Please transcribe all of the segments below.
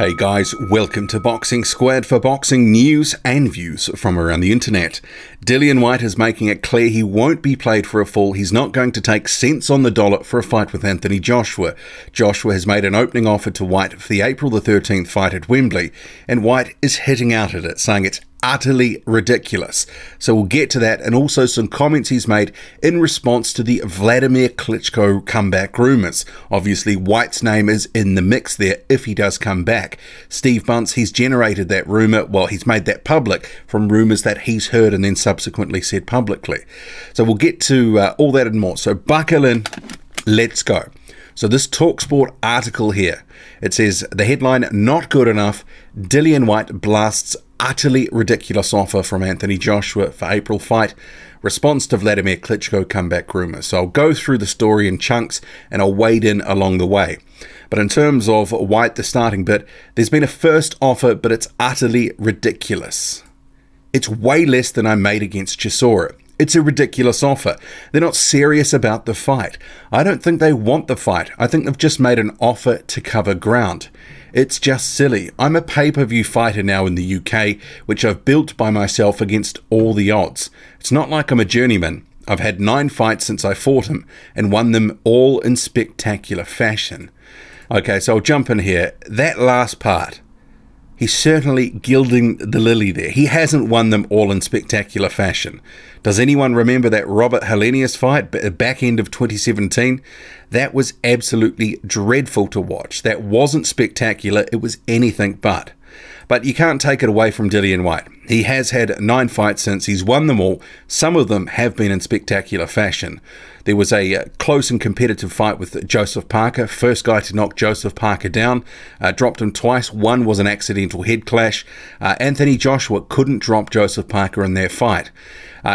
Hey guys, welcome to Boxing Squad for boxing news and views from around the internet. Dillian White is making it clear he won't be played for a fall. He's not going to take cents on the dollar for a fight with Anthony Joshua. Joshua has made an opening offer to White for the April the 13th fight at Wembley, and White is hitting out at it, saying it's utterly ridiculous. So we'll get to that, and also some comments he's made in response to the Vladimir Klitschko comeback rumours. Obviously, White's name is in the mix there if he does come back. Steve Bunce, he's generated that rumour, well, he's made that public from rumours that he's heard and then subsequently said publicly. So we'll get to all that and more. So buckle in, let's go. So this TalkSport article here, it says, the headline, not good enough, Dillian White blasts utterly ridiculous offer from Anthony Joshua for April fight. Response to Vladimir Klitschko comeback rumours. So I'll go through the story in chunks and I'll wade in along the way. But in terms of White, the starting bit, there's been a first offer, but it's utterly ridiculous. It's way less than I made against Chisora. It's a ridiculous offer. They're not serious about the fight. I don't think they want the fight. I think they've just made an offer to cover ground. It's just silly. I'm a pay-per-view fighter now in the UK, which I've built by myself against all the odds. It's not like I'm a journeyman. I've had 9 fights since I fought him and won them all in spectacular fashion. Okay, so I'll jump in here. That last part, he's certainly gilding the lily there. He hasn't won them all in spectacular fashion. Does anyone remember that Robert Helenius fight back end of 2017? That was absolutely dreadful to watch. That wasn't spectacular. It was anything but. But you can't take it away from Dillian White. He has had 9 fights since. He's won them all. Some of them have been in spectacular fashion. There was a close and competitive fight with Joseph Parker. First guy to knock Joseph Parker down. Dropped him twice. One was an accidental head clash. Anthony Joshua couldn't drop Joseph Parker in their fight.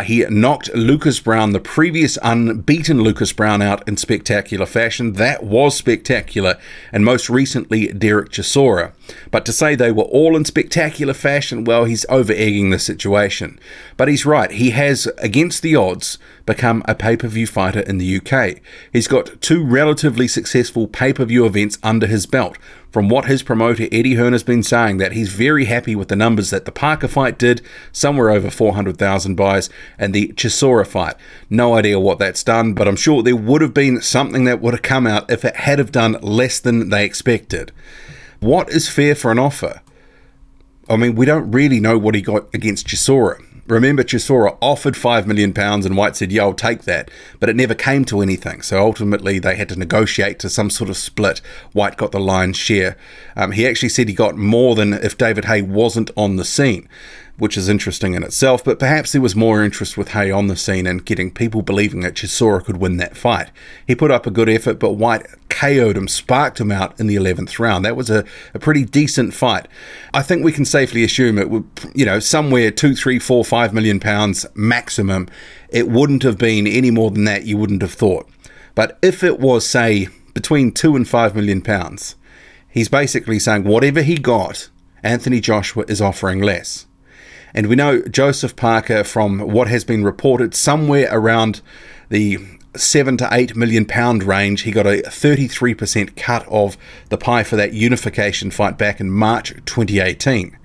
He knocked Lucas Browne, the previous unbeaten Lucas Browne, out in spectacular fashion. That was spectacular. And most recently, Dereck Chisora. But to say they were all in spectacular fashion, well, he's over-egging the situation. But he's right. He has, against the odds, become a pay-per-view fighter in the UK. He's got 2 relatively successful pay-per-view events under his belt. From what his promoter Eddie Hearn has been saying, that he's very happy with the numbers that the Parker fight did, somewhere over 400,000 buys, and the Chisora fight. No idea what that's done, but I'm sure there would have been something that would have come out if it had have done less than they expected. What is fair for an offer? I mean, we don't really know what he got against Chisora. Remember, Chisora offered £5 million and White said, yeah, I'll take that. But it never came to anything. So ultimately, they had to negotiate to some sort of split. White got the lion's share. He actually said he got more than if David Haye wasn't on the scene, which is interesting in itself. But perhaps there was more interest with Haye on the scene and getting people believing that Chisora could win that fight. He put up a good effort, but White KO'd him, sparked him out in the 11th round. That was a pretty decent fight. I think we can safely assume it would, somewhere 2, 3, 4, 5 million pounds maximum. It wouldn't have been any more than that, you wouldn't have thought. But if it was, say, between 2 and 5 million pounds, he's basically saying whatever he got, Anthony Joshua is offering less. And we know Joseph Parker, from what has been reported, somewhere around the 7 to 8 million pound range. He got a 33% cut of the pie for that unification fight back in March 2018.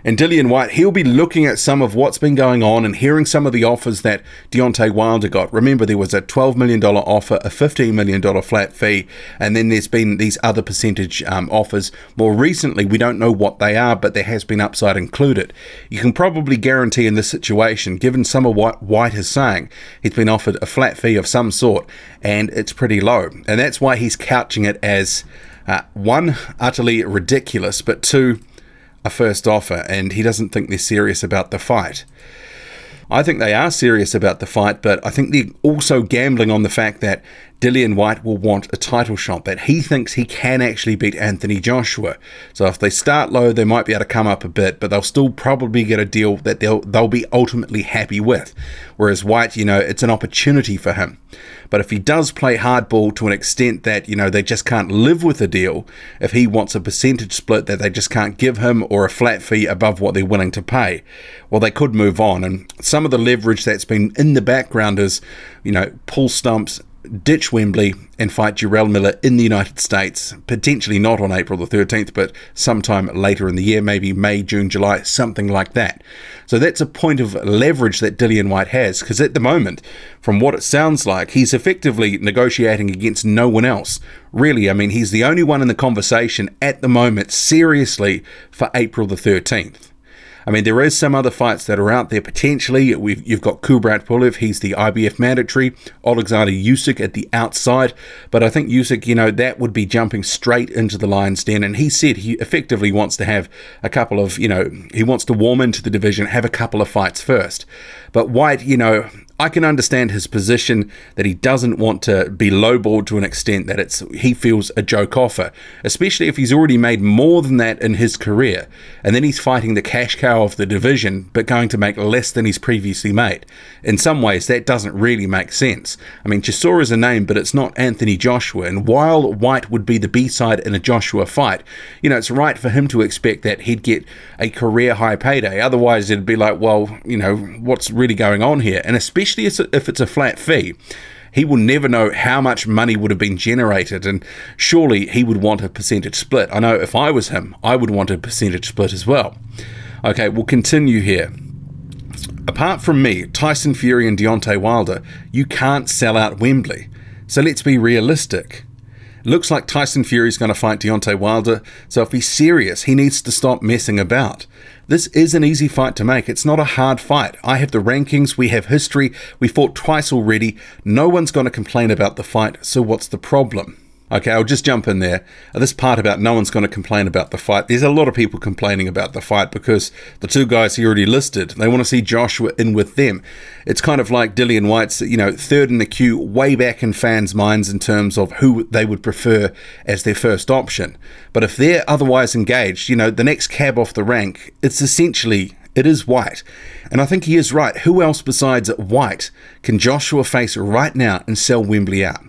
And Dillian White, he'll be looking at some of what's been going on and hearing some of the offers that Deontay Wilder got. Remember, there was a $12 million offer, a $15 million flat fee, and then there's been these other percentage offers. More recently, we don't know what they are, but there has been upside included. You can probably guarantee in this situation, given some of what White is saying, he's been offered a flat fee of some sort, and it's pretty low. And that's why he's couching it as, 1, utterly ridiculous, but 2, a first offer, and he doesn't think they're serious about the fight. I think they are serious about the fight, but I think they're also gambling on the fact that Dillian White will want a title shot, that he thinks he can actually beat Anthony Joshua. So if they start low, they might be able to come up a bit, but they'll still probably get a deal that they'll be ultimately happy with. Whereas White, it's an opportunity for him. But if he does play hardball to an extent that, they just can't live with the deal, if he wants a percentage split that they just can't give him or a flat fee above what they're willing to pay, well, they could move on. And some of the leverage that's been in the background is, pull stumps, ditch Wembley and fight Jarrell Miller in the United States, potentially not on April the 13th, but sometime later in the year, maybe May, June, July, something like that. So that's a point of leverage that Dillian White has, because at the moment, from what it sounds like, he's effectively negotiating against no one else. Really, I mean, he's the only one in the conversation at the moment, seriously, for April the 13th. I mean, there is some other fights that are out there potentially. You've got Kubrat Pulev, he's the IBF mandatory, Alexander Usyk at the outside, but I think Usyk, you know, that would be jumping straight into the lion's den, and he said he effectively wants to have a couple of, you know, he wants to warm into the division, have a couple of fights first. But White, you know, I can understand his position that he doesn't want to be lowballed to an extent that he feels a joke offer, especially if he's already made more than that in his career, and then he's fighting the cash cow of the division but going to make less than he's previously made. In some ways, that doesn't really make sense. I mean, Chisora is a name, but it's not Anthony Joshua, and while White would be the B-side in a Joshua fight, you know, it's right for him to expect that he'd get a career high payday. Otherwise, it'd be like, well, you know, what's really going on here? And especially if it's a flat fee, he will never know how much money would have been generated, and surely he would want a percentage split. I know if I was him, I would want a percentage split as well. Okay, we'll continue here. Apart from me, Tyson Fury and Deontay Wilder, you can't sell out Wembley. So let's be realistic. Looks like Tyson Fury is going to fight Deontay Wilder, so if he's serious, he needs to stop messing about. This is an easy fight to make. It's not a hard fight. I have the rankings, we have history, we fought twice already. No one's going to complain about the fight, so what's the problem? Okay, I'll just jump in there. This part about no one's going to complain about the fight. There's a lot of people complaining about the fight because the two guys he already listed, they want to see Joshua in with them. It's kind of like Dillian White's, you know, third in the queue way back in fans' minds in terms of who they would prefer as their first option. But if they're otherwise engaged, you know, the next cab off the rank, it is White. And I think he is right. Who else besides White can Joshua face right now and sell Wembley out?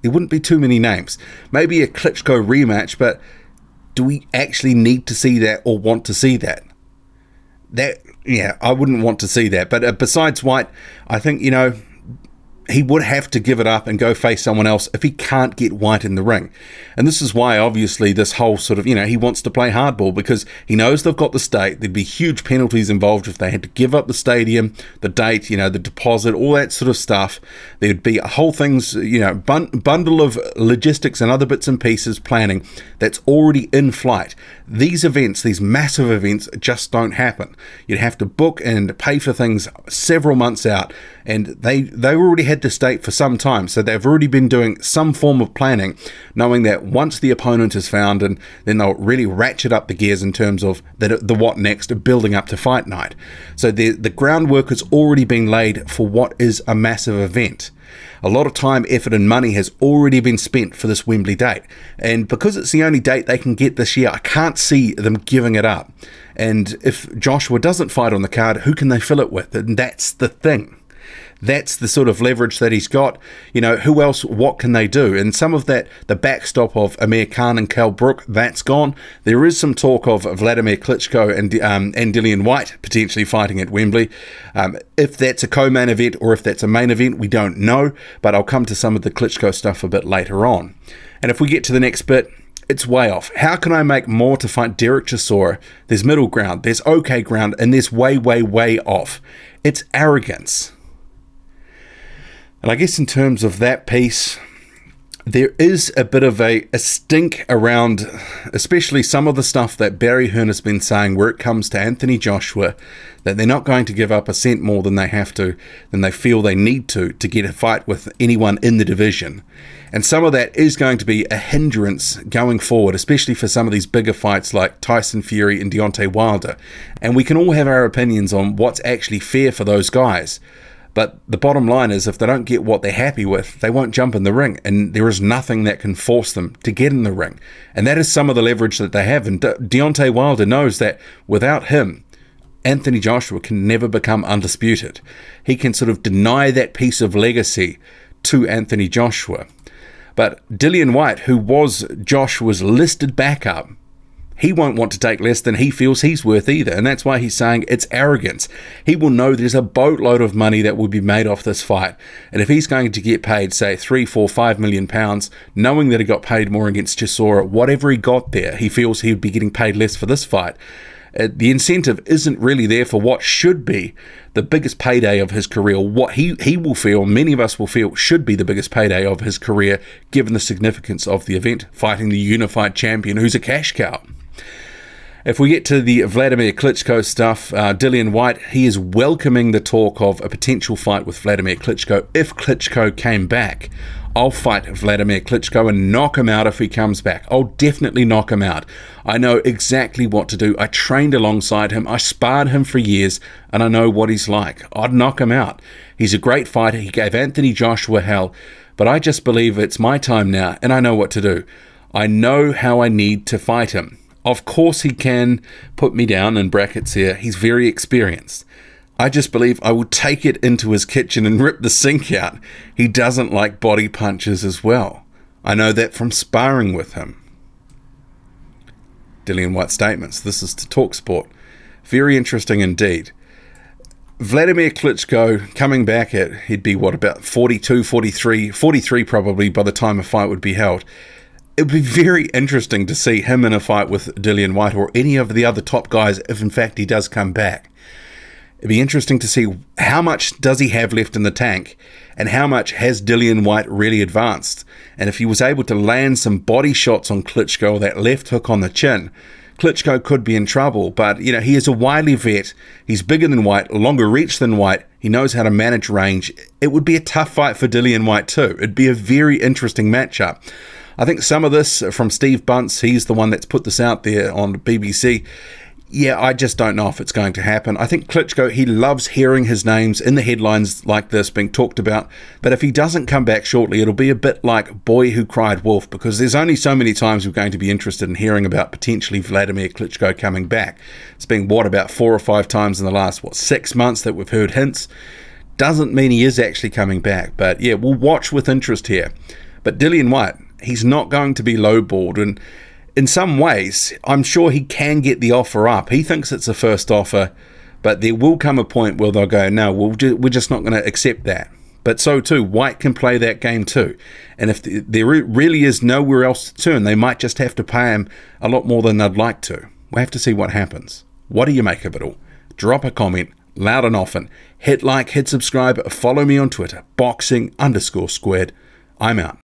There wouldn't be too many names. Maybe a Klitschko rematch, but do we actually need to see that or want to see that? Yeah, I wouldn't want to see that. But besides White, I think, you know, he would have to give it up and go face someone else if he can't get White in the ring. And this is why, obviously, this whole sort of, you know, he wants to play hardball because he knows they've got the state. There'd be huge penalties involved if they had to give up the stadium, the date, you know, the deposit, all that sort of stuff. There'd be a whole thing's, you know, bundle of logistics and other bits and pieces planning that's already in flight. These events, these massive events, just don't happen. You'd have to book and pay for things several months out, and they already had this date for some time, so they've already been doing some form of planning, knowing that once the opponent is found, and then they'll really ratchet up the gears in terms of the what next, building up to fight night. So the groundwork has already been laid for what is a massive event. A lot of time, effort and money has already been spent for this Wembley date, and because it's the only date they can get this year, I can't see them giving it up. And if Joshua doesn't fight on the card, who can they fill it with? And that's the thing. That's the sort of leverage that he's got. You know, who else, what can they do? And some of that, the backstop of Amir Khan and Kell Brook, that's gone. There is some talk of Vladimir Klitschko and Dllian White potentially fighting at Wembley. If that's a co-main event or if that's a main event, we don't know, but I'll come to some of the Klitschko stuff a bit later on. And if we get to the next bit, it's way off. How can I make more to fight Dereck Chisora? There's middle ground, there's okay ground, and there's way, way, way off. It's arrogance. And I guess in terms of that piece, there is a bit of a stink around, especially some of the stuff that Barry Hearn has been saying where it comes to Anthony Joshua, that they're not going to give up a cent more than they have to, than they feel they need to get a fight with anyone in the division. And some of that is going to be a hindrance going forward, especially for some of these bigger fights like Tyson Fury and Deontay Wilder. And we can all have our opinions on what's actually fair for those guys. But the bottom line is, if they don't get what they're happy with, they won't jump in the ring. And there is nothing that can force them to get in the ring. And that is some of the leverage that they have. And Deontay Wilder knows that without him, Anthony Joshua can never become undisputed. He can sort of deny that piece of legacy to Anthony Joshua. But Dillian White, who was Joshua's listed backup, he won't want to take less than he feels he's worth either, and that's why he's saying it's arrogance. He will know there's a boatload of money that will be made off this fight, and if he's going to get paid, say, 3, 4, 5 million pounds, knowing that he got paid more against Chisora, whatever he got there, he feels he would be getting paid less for this fight. The incentive isn't really there for what should be the biggest payday of his career. What he will feel, many of us will feel, should be the biggest payday of his career, given the significance of the event, fighting the unified champion who's a cash cow. If we get to the Vladimir Klitschko stuff, Dillian White, he is welcoming the talk of a potential fight with Vladimir Klitschko. If Klitschko came back, I'll fight Vladimir Klitschko and knock him out if he comes back. I'll definitely knock him out. I know exactly what to do. I trained alongside him. I sparred him for years, and I know what he's like. I'd knock him out. He's a great fighter. He gave Anthony Joshua hell, but I just believe it's my time now, and I know what to do. I know how I need to fight him. Of course he can put me down, in brackets here. He's very experienced. I just believe I will take it into his kitchen and rip the sink out. He doesn't like body punches as well. I know that from sparring with him. Dillian White statements. This is to TalkSport. Very interesting indeed. Vladimir Klitschko coming back at, he'd be what, about 42, 43 probably by the time a fight would be held. It would be very interesting to see him in a fight with Dillian White or any of the other top guys if in fact he does come back. It'd be interesting to see how much does he have left in the tank and how much has Dillian White really advanced. And if he was able to land some body shots on Klitschko, that left hook on the chin, Klitschko could be in trouble. But, you know, he is a wily vet. He's bigger than White, longer reach than White. He knows how to manage range. It would be a tough fight for Dillian White too. It'd be a very interesting matchup. I think some of this from Steve Bunce, he's the one that's put this out there on BBC. Yeah, I just don't know if it's going to happen. I think Klitschko, he loves hearing his names in the headlines like this being talked about. But if he doesn't come back shortly, it'll be a bit like Boy Who Cried Wolf, because there's only so many times we're going to be interested in hearing about potentially Vladimir Klitschko coming back. It's been, what, about 4 or 5 times in the last, 6 months that we've heard hints. Doesn't mean he is actually coming back. But yeah, we'll watch with interest here. But Dillian White, he's not going to be lowballed, and in some ways, I'm sure he can get the offer up. He thinks it's a first offer, but there will come a point where they'll go, no, we're just not going to accept that. But so too, White can play that game too. And if there really is nowhere else to turn, they might just have to pay him a lot more than they'd like to. We'll have to see what happens. What do you make of it all? Drop a comment, loud and often. Hit like, hit subscribe, follow me on Twitter, boxing_squared. I'm out.